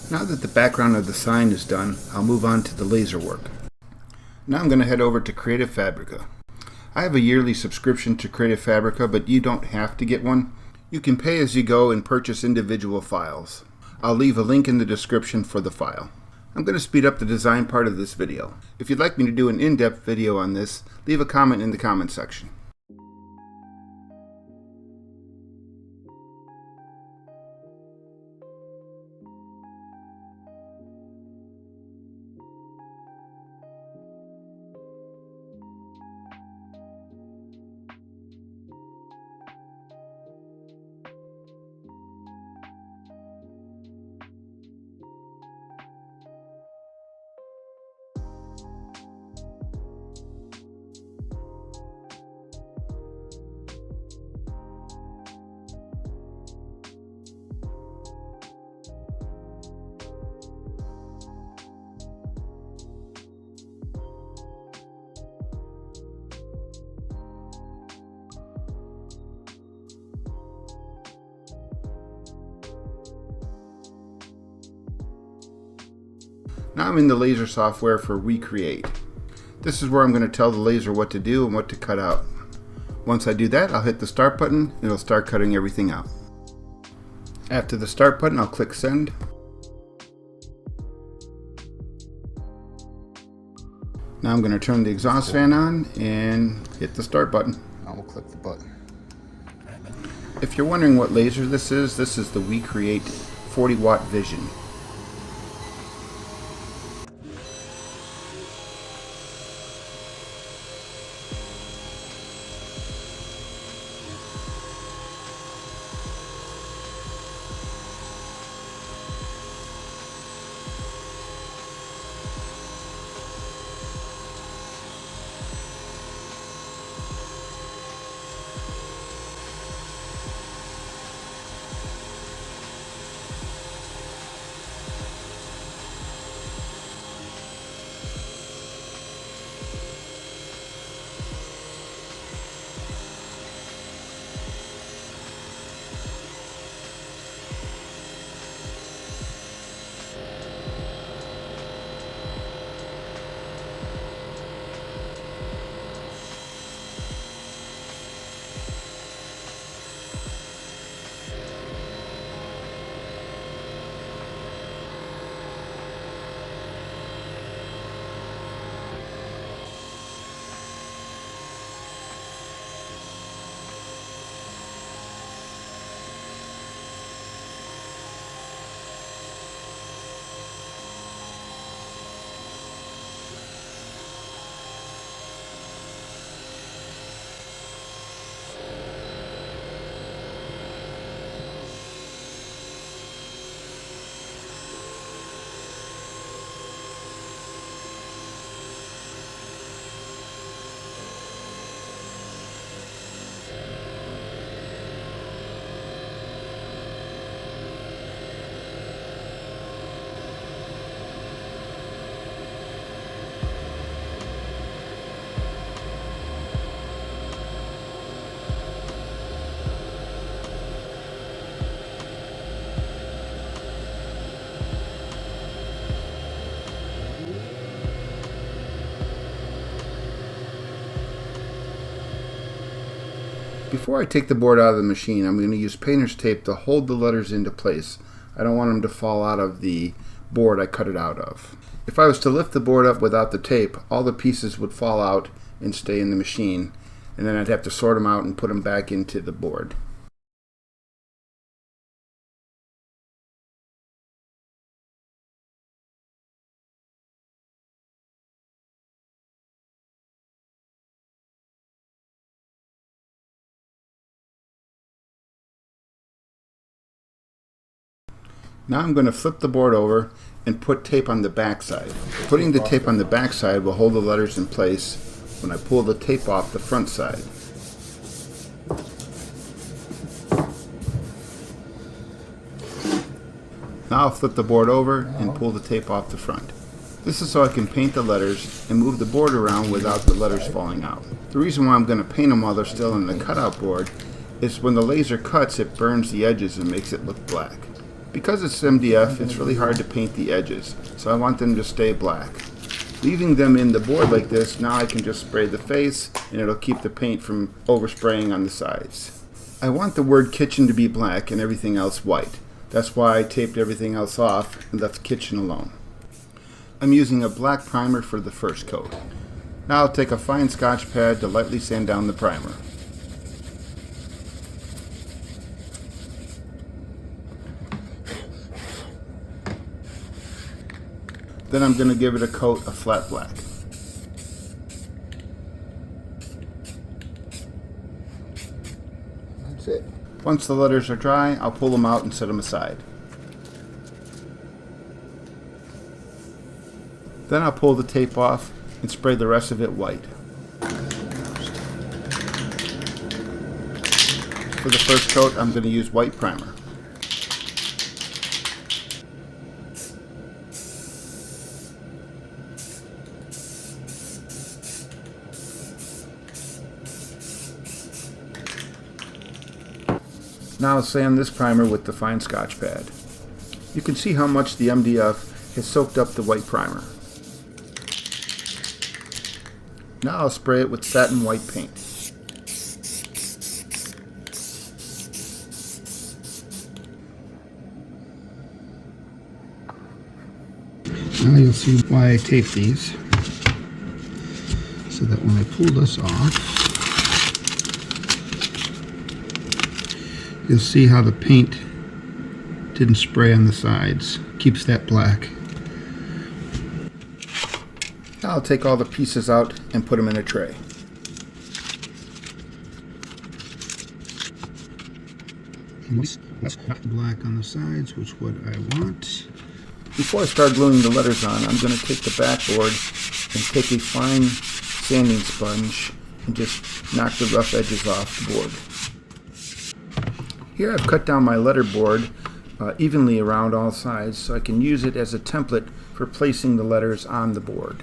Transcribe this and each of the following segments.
Now that the background of the sign is done, I'll move on to the laser work. Now I'm going to head over to Creative Fabrica. I have a yearly subscription to Creative Fabrica, but you don't have to get one. You can pay as you go and purchase individual files. I'll leave a link in the description for the file. I'm going to speed up the design part of this video. If you'd like me to do an in-depth video on this, leave a comment in the comment section. Now I'm in the laser software for Recreate. This is where I'm going to tell the laser what to do and what to cut out. Once I do that, I'll hit the start button and it'll start cutting everything out. After the start button, I'll click send. Now I'm going to turn the exhaust fan on and hit the start button. I will click the button. If you're wondering what laser this is the Recreate 40 watt Vision. Before I take the board out of the machine, I'm going to use painter's tape to hold the letters into place. I don't want them to fall out of the board I cut it out of. If I was to lift the board up without the tape, all the pieces would fall out and stay in the machine, and then I'd have to sort them out and put them back into the board. Now I'm going to flip the board over and put tape on the back side. Putting the tape on the back side will hold the letters in place when I pull the tape off the front side. Now I'll flip the board over and pull the tape off the front. This is so I can paint the letters and move the board around without the letters falling out. The reason why I'm going to paint them while they're still in the cutout board is when the laser cuts, it burns the edges and makes it look black. Because it's MDF, it's really hard to paint the edges, so I want them to stay black. Leaving them in the board like this, now I can just spray the face and it'll keep the paint from overspraying on the sides. I want the word kitchen to be black and everything else white. That's why I taped everything else off and left kitchen alone. I'm using a black primer for the first coat. Now I'll take a fine Scotch pad to lightly sand down the primer. Then I'm going to give it a coat of flat black. That's it. Once the letters are dry, I'll pull them out and set them aside. Then I'll pull the tape off and spray the rest of it white. For the first coat, I'm going to use white primer. Now I'll sand this primer with the fine Scotch pad. You can see how much the MDF has soaked up the white primer. Now I'll spray it with satin white paint. Now you'll see why I tape these, so that when I pull this off, you'll see how the paint didn't spray on the sides. Keeps that black. Now I'll take all the pieces out and put them in a tray. Black on the sides, which is what I want. Before I start gluing the letters on, I'm going to take the backboard and take a fine sanding sponge and just knock the rough edges off the board. Here I've cut down my letter board evenly around all sides so I can use it as a template for placing the letters on the board.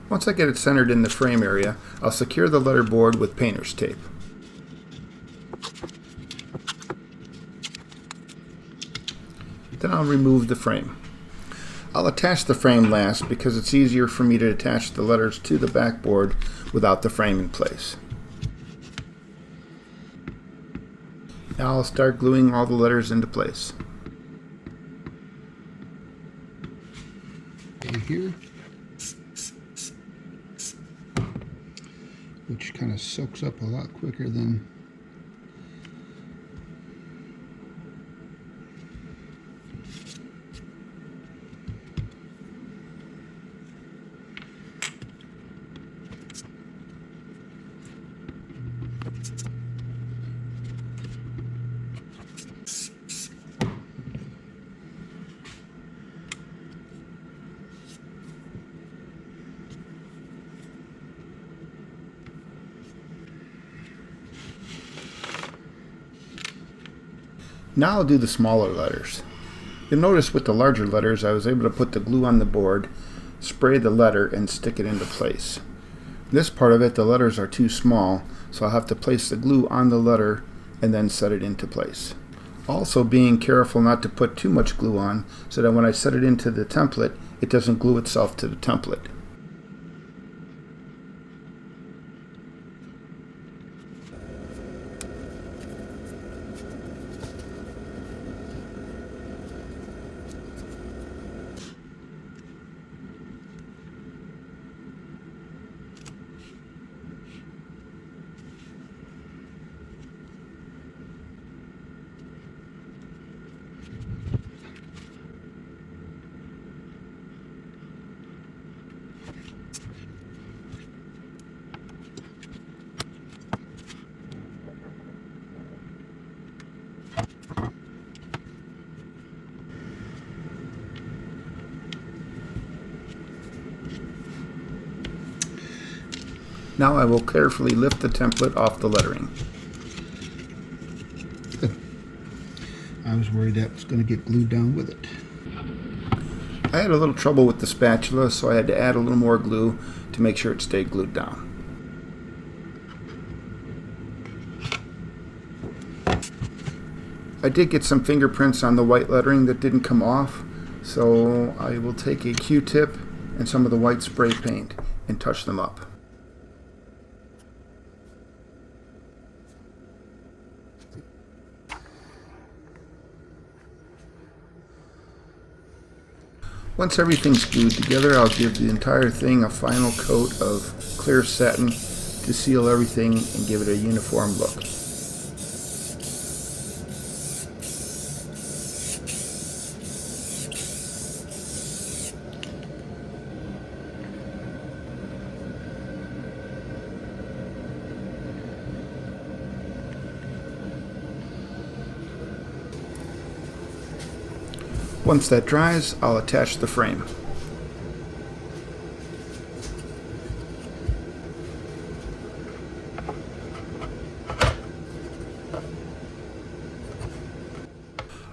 Once I get it centered in the frame area, I'll secure the letter board with painter's tape. Then I'll remove the frame. I'll attach the frame last because it's easier for me to attach the letters to the backboard without the frame in place. Now I'll start gluing all the letters into place. Okay, here, which kind of soaks up a lot quicker than Now I'll do the smaller letters. You'll notice with the larger letters I was able to put the glue on the board, spray the letter, and stick it into place. This part of it, the letters are too small, so I'll have to place the glue on the letter and then set it into place. Also being careful not to put too much glue on so that when I set it into the template, it doesn't glue itself to the template. Now I will carefully lift the template off the lettering. I was worried that was going to get glued down with it. I had a little trouble with the spatula, so I had to add a little more glue to make sure it stayed glued down. I did get some fingerprints on the white lettering that didn't come off, so I will take a Q-tip and some of the white spray paint and touch them up. Once everything's glued together, I'll give the entire thing a final coat of clear satin to seal everything and give it a uniform look. Once that dries, I'll attach the frame.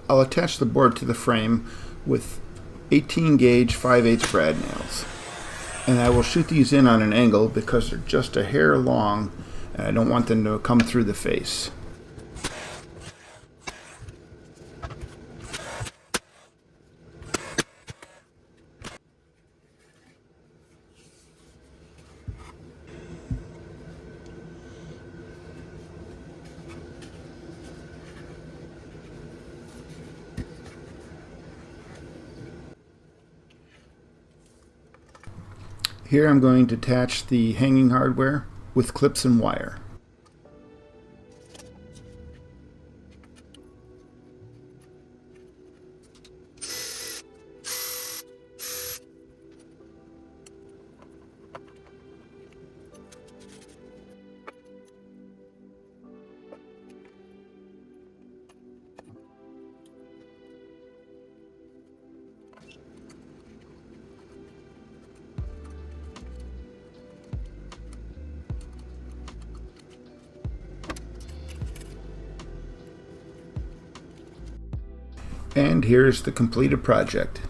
I'll attach the board to the frame with 18 gauge 5/8 brad nails. And I will shoot these in on an angle because they're just a hair long and I don't want them to come through the face. Here I'm going to attach the hanging hardware with clips and wire. And here's the completed project.